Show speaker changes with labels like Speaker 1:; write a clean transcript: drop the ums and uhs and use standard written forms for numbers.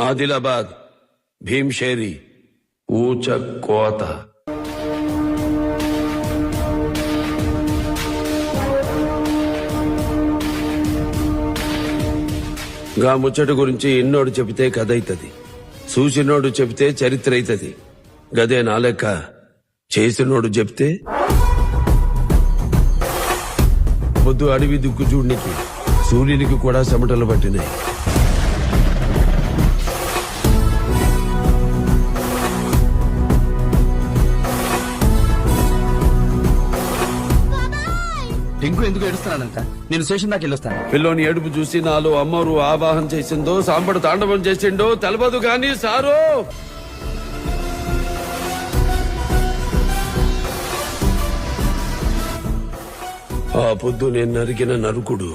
Speaker 1: ఆదిలాబాద్ భీమ్షేరి ఊచ కోత. గా ముచ్చట గురించి ఇన్నోడు చెబితే కథ అయితది, చూసినోడు చెబితే చరిత్ర అయితది. గదే నా లెక్క చేసినోడు చెప్తే పొద్దు అడవి దుక్కు చూడనికి సూర్యునికి కూడా చెమటలు పట్టినాయి.
Speaker 2: టింకు ఎందుకు ఏడుస్తున్నాడంట? నేను స్టేషన్ దాకా వెళ్ళొస్తాను.
Speaker 1: పిల్లోని ఏడుపు చూసి నాలో అమ్మరు ఆవాహన చేసిందో సాంబడు తాండవం చేసిండో తెలవదు గాని సారు ఆ పొద్దు నేను నరికిన నరుకుడు